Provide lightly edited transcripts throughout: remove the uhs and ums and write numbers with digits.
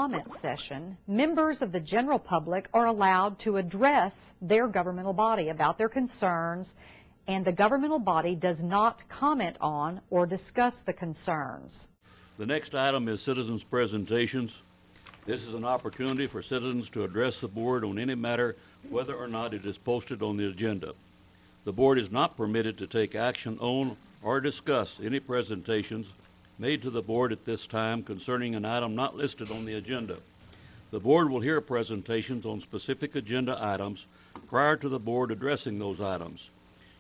comment session, members of the general public are allowed to address their governmental body about their concerns, and the governmental body does not comment on or discuss the concerns. The next item is citizens' presentations. This is an opportunity for citizens to address the board on any matter, whether or not it is posted on the agenda. The board is not permitted to take action on or discuss any presentations made to the board at this time concerning an item not listed on the agenda. The board will hear presentations on specific agenda items prior to the board addressing those items.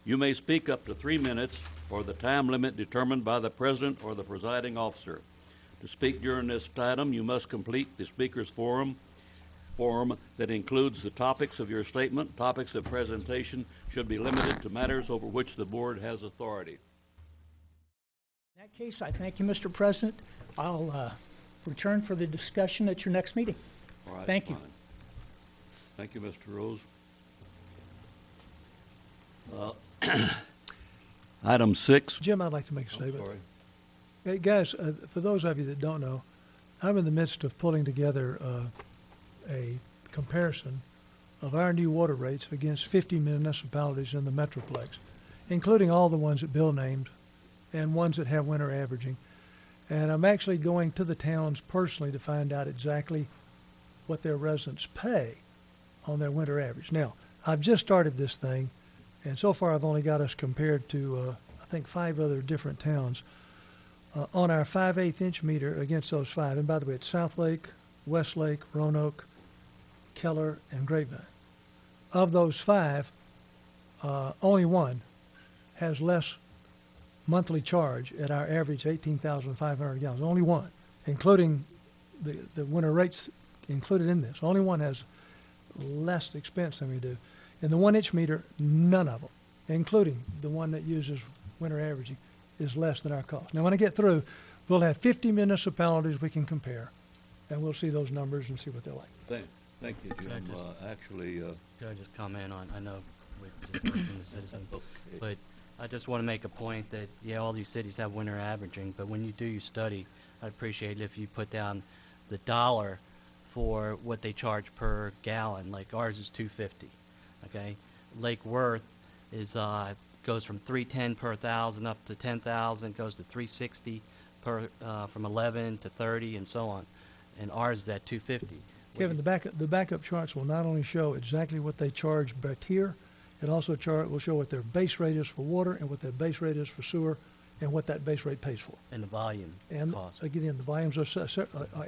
You may speak up to 3 minutes or the time limit determined by the president or the presiding officer. To speak during this item, you must complete the speaker's form that includes the topics of your statement. Topics of presentation should be limited to matters over which the board has authority. In that case, I thank you, Mr. President. I'll return for the discussion at your next meeting. All right, thank you. Thank you, Mr. Rose. Item 6. Jim, I'd like to make a statement. Sorry. Hey, guys, for those of you that don't know, I'm in the midst of pulling together a comparison of our new water rates against 50 municipalities in the Metroplex, including all the ones that Bill named and ones that have winter averaging. And I'm actually going to the towns personally to find out exactly what their residents pay on their winter average. Now, I've just started this thing, and so far I've only got us compared to, I think, 5 other different towns on our 5/8 inch meter against those 5. And by the way, it's South Lake, West Lake, Roanoke, Keller, and Grapevine. Of those 5, only one has less monthly charge at our average 18,500 gallons. Only one, including the winter rates included in this. Only one has less expense than we do. In the 1 inch meter, none of them, including the one that uses winter averaging, is less than our cost. Now, when I get through, we'll have 50 municipalities we can compare, and we'll see those numbers and see what they're like. Thank you, Jim. Could I just comment on, I know we're just listening to citizens, Okay. but I just want to make a point that, yeah, all these cities have winter averaging, but when you do your study, I'd appreciate it if you put down the dollar for what they charge per gallon. Like ours is $2.50, okay? Lake Worth is goes from $3.10 per thousand up to 10,000, goes to $3.60 per from 11 to 30 and so on, and ours is at $2.50. Kevin, the backup charts will not only show exactly what they charge back here, it also will show what their base rate is for water and what their base rate is for sewer and what that base rate pays for. And the volume and cost. Again, the volumes are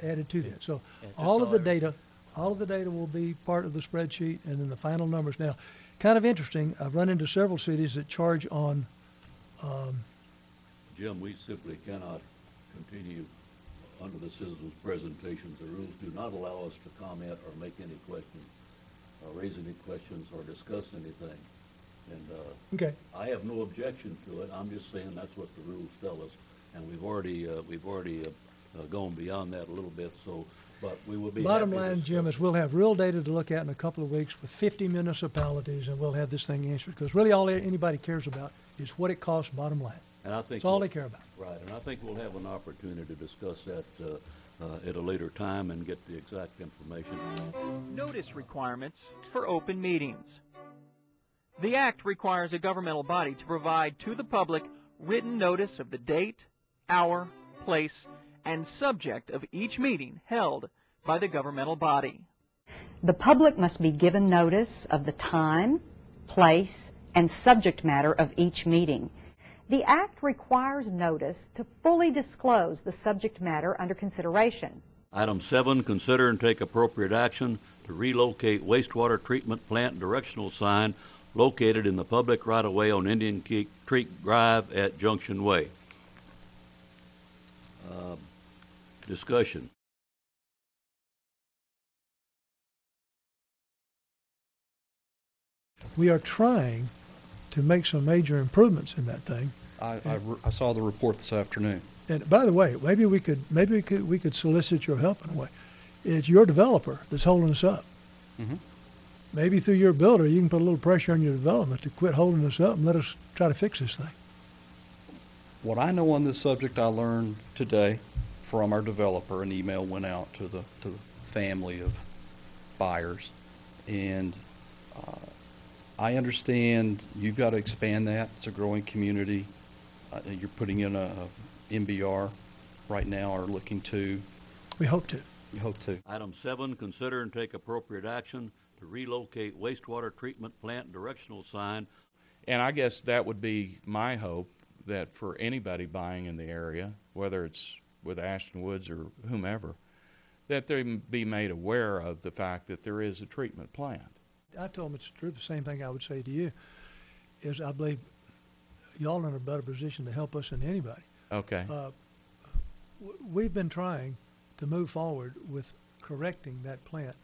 added to that. So Yeah, all of the data will be part of the spreadsheet, and then the final numbers. Now, kind of interesting, I've run into several cities that charge on Jim, we simply cannot continue under the citizens' presentations. The rules do not allow us to comment or make any questions, or raise any questions, or discuss anything. And okay. I have no objection to it. I'm just saying that's what the rules tell us, and we've already gone beyond that a little bit. So, but we will be. Bottom line, Jim, is we'll have real data to look at in a couple of weeks with 50 municipalities, and we'll have this thing answered, because really all anybody cares about is what it costs. Bottom line. And I think that's all they care about. Right, and I think we'll have an opportunity to discuss that at a later time and get the exact information. Notice requirements for open meetings. The Act requires a governmental body to provide to the public written notice of the date, hour, place, and subject of each meeting held by the governmental body. The public must be given notice of the time, place, and subject matter of each meeting. The Act requires notice to fully disclose the subject matter under consideration. Item 7, consider and take appropriate action to relocate wastewater treatment plant directional sign located in the public right-of-way on Indian Creek Drive at Junction Way. Discussion. We are trying to make some major improvements in that thing. I saw the report this afternoon. And by the way, maybe we could solicit your help in a way. It's your developer that's holding us up. Mm-hmm. Maybe through your builder, you can put a little pressure on your development to quit holding us up and let us try to fix this thing. What I know on this subject I learned today, from our developer, an email went out to the family of buyers. And I understand you've got to expand that. It's a growing community. You're putting in a MBR right now, or looking to. We hope to. You hope to. Item 7, consider and take appropriate action to relocate wastewater treatment plant directional sign. And I guess that would be my hope, that for anybody buying in the area, whether it's with Ashton Woods or whomever, that they be made aware of the fact that there is a treatment plant. I told Mr. Drew the same thing I would say to you, is I believe y'all are in a better position to help us than anybody. Okay. We've been trying to move forward with correcting that plant.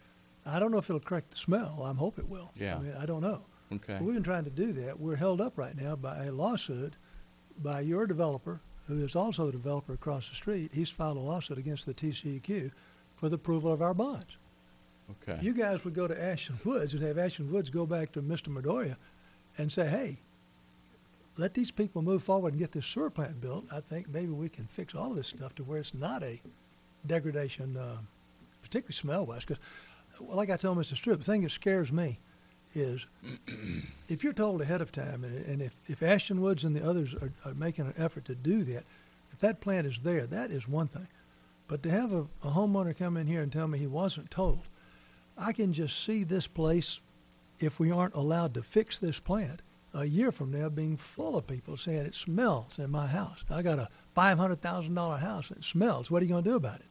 I don't know if it'll correct the smell. I hope it will. Yeah. I mean, I don't know. Okay. But we've been trying to do that. We're held up right now by a lawsuit by your developer, who is also the developer across the street. He's filed a lawsuit against the TCEQ for the approval of our bonds. Okay. You guys would go to Ashton Woods and have Ashton Woods go back to Mr. Medoria and say, hey, let these people move forward and get this sewer plant built. I think maybe we can fix all of this stuff to where it's not a degradation, particularly smell-wise. Because, like I told Mr. Stroup, the thing that scares me is if you're told ahead of time, and if Ashton Woods and the others are making an effort to do that, if that plant is there, that is one thing. But to have a homeowner come in here and tell me he wasn't told, I can just see this place, if we aren't allowed to fix this plant, a year from now being full of people saying it smells in my house. I got a $500,000 house and it smells. What are you going to do about it?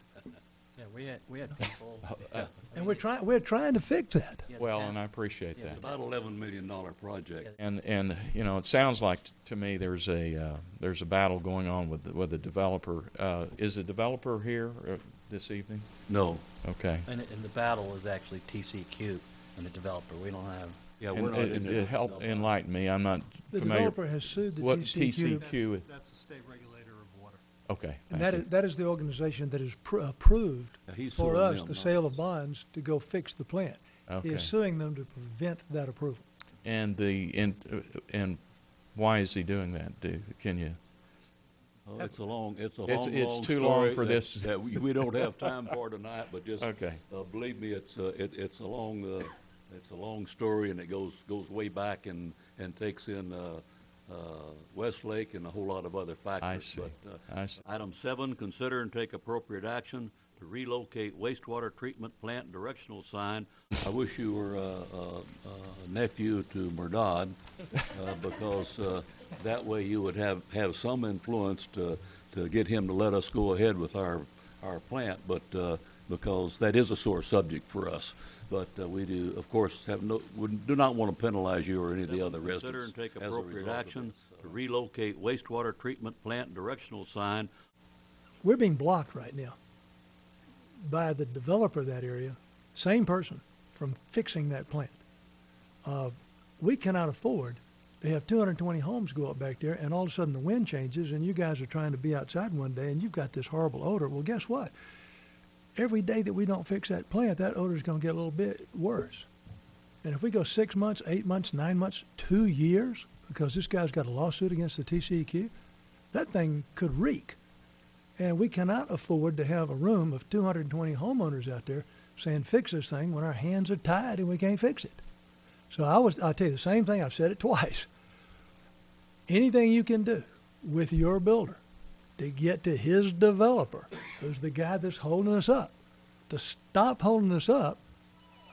Yeah, we had people. And we're trying to fix that. Well, and I appreciate It's that. about $11 million project. And you know, it sounds like to me there's a battle going on with the developer. Is the developer here this evening? No. Okay. And the battle is actually TCQ and the developer. We don't have. Yeah, And we're not in it there. help enlighten me. I'm not The familiar. developer has sued the What TCQ. TCQ is? That's the state regulator of water. Okay. And thank that you. is the organization that has approved Yeah, he's for suing us them, the not sale us. of bonds to go fix the plant. He Okay. is suing them to prevent that approval. And and why is he doing that? Can you? Oh, it's a long It's long too long story for that- this. that we don't have time for tonight, but just Okay. believe me, it's a long story, and it goes way back and takes in Westlake and a whole lot of other factors. I see. But, I see. Item 7, consider and take appropriate action to relocate wastewater treatment plant directional sign. I wish you were a nephew to Murdad, because that way you would have some influence to get him to let us go ahead with our plant, but because that is a sore subject for us. But we do, of course, we do not want to penalize you or any of the other residents. Consider and take appropriate action to relocate wastewater treatment plant directional sign. We're being blocked right now by the developer of that area, same person, from fixing that plant. We cannot afford to have 220 homes go up back there, and all of a sudden the wind changes, and you guys are trying to be outside one day, and you've got this horrible odor. Well, guess what? Every day that we don't fix that plant, that odor is going to get a little bit worse. And if we go 6 months, 8 months, 9 months, 2 years, because this guy's got a lawsuit against the TCEQ, that thing could reek. And we cannot afford to have a room of 220 homeowners out there saying, fix this thing, when our hands are tied and we can't fix it. So I'll tell you the same thing. I've said it twice. Anything you can do with your builder to get to his developer, who's the guy that's holding us up, to stop holding us up,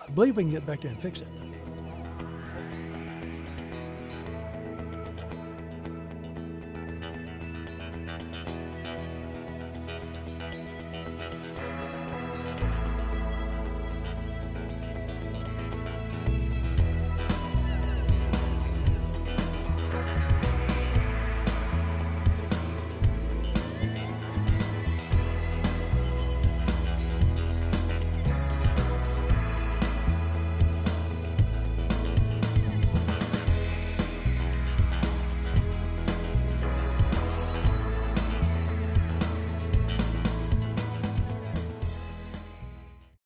I believe we can get back there and fix that thing.